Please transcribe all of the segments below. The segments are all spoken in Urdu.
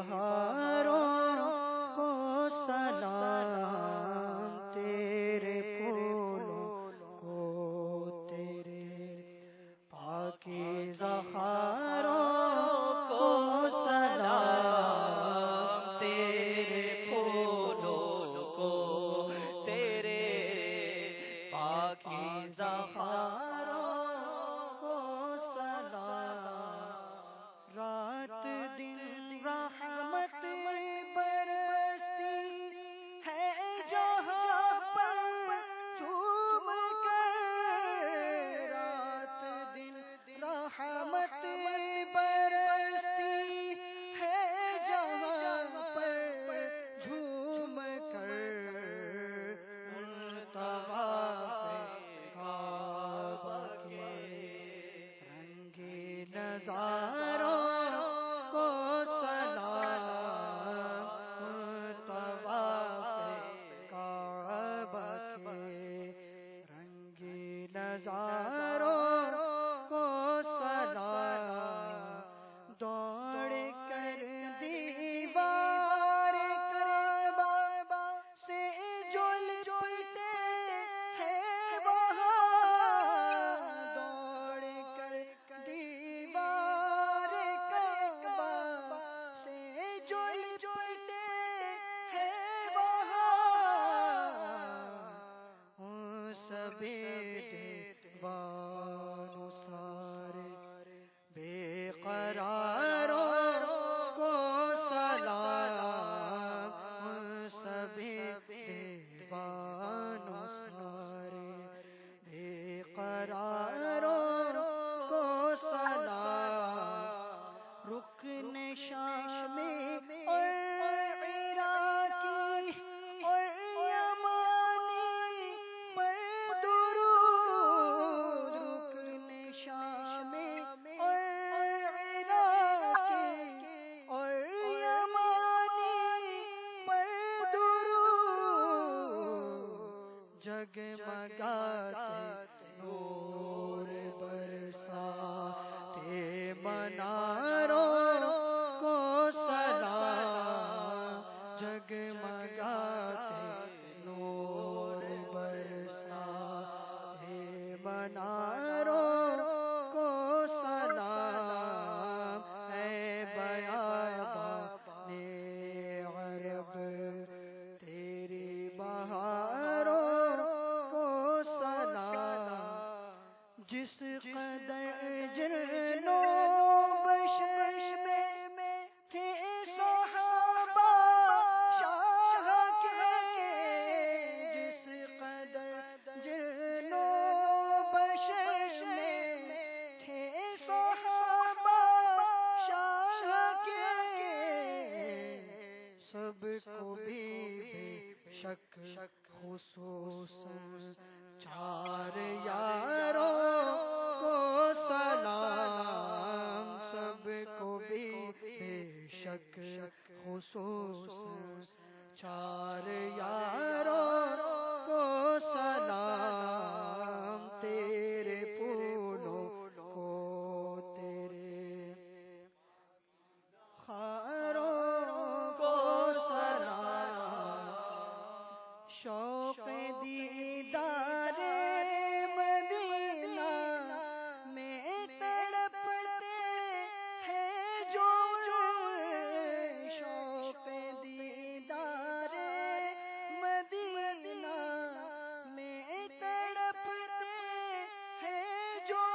بہاروں کو سلام، تیرے پھولوں کو تیرے پاکیزہ خاروں کو سلام، تیرے پھولوں کو تیرے پاکیزہ خاروں کو سلام۔ رات دن رحمت برستی ہے جہاں پر جھوم کر، رات دن رحمت برستی ہے جہاں پر جھوم کر، طواف کعبہ کے رنگی نظاروں کو سلام، طواف کعبہ کے رنگی نظاروں کو سلام۔ دوڑ کر دیوار کعبہ سے جو لپٹے ہیں وہاں، دوڑ کر دیوار کعبہ سے جو لپٹے ہیں وہاں، سبھی دیوانوں سارے بے قراروں کو سلام، سبھی دیوانوں سارے بے قراروں کو سلام۔ رکن شامی اور عراقی اور یمانی پر درود، رکن شامی اور عراقی اور یمانی پر درود، جگمگاتے نور برساتے مناروں کو سلام، جگمگاتے نور برساتے مناروں کو سلام۔ اے بیابان عرب تیری بہاروں کو سلام۔ جس قدر جن و بشر میں تھے صحابہ شاہ کے، جس قدر جن و بشر میں تھے صحابہ شاہ کے، سب کو بھی بے شک خصوصاً چار یاروں کو سلام، سب کو بھی بے شک خصوصاً چار یاروں کو سلام، تیرے پھولوں کو تیرے خاروں کو سلام۔ شوق دیدار مدینہ میں تڑپتے ہیں جو، شوق دیدار مدینہ میں تڑپتے ہیں جو،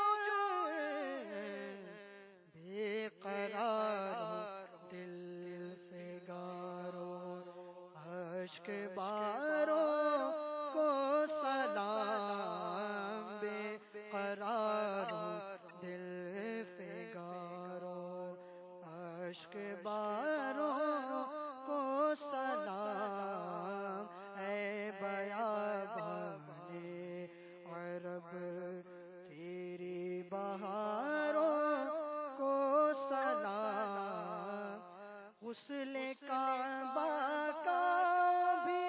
بے قرار دل فگاروں اشک باروں کو سلام، بے قرار دل فگاروں اشک باروں کو سلام۔ اے بیابان عرب تیری بہاروں کو سلام۔ غسل کعبہ کا بھی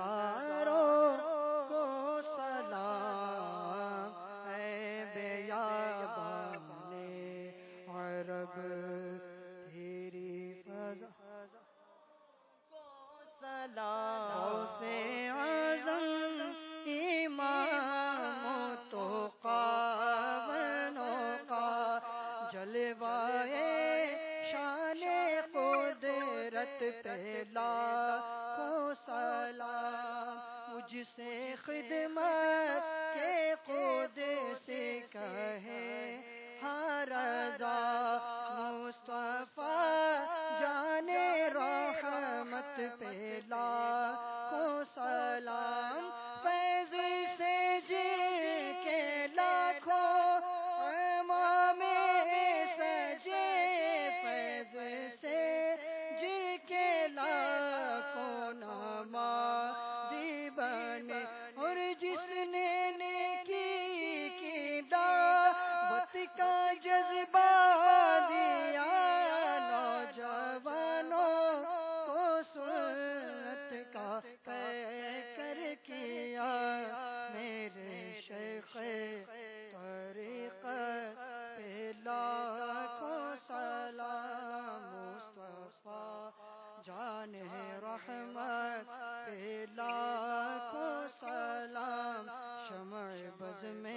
نگاروں کو سلام، اے بیابان عرب تیری فضا کو سلام، غوث اعظم امام تو قابلوں کا جلوائے شان قدرت پہ لاکھوں سلام، مجھ سے خدمت کے قدس کہے ہر رضا، مصطفیٰ جان رحمت پہ لاکھوں سلام، فیض سے جن کے لاکھوں امام سجے، فیض سے جن کے لاکھوں نمازی بنے، اور جس نے نیکی کی دعوت کا جذبہ دیا، نوجوانوں کو سنت کا پیکر کیا، میرے شیخ طریقت پہ لاکھوں سلام، مصطفیٰ جان رحمت پہ لاکھوں سلام، شمع بز میں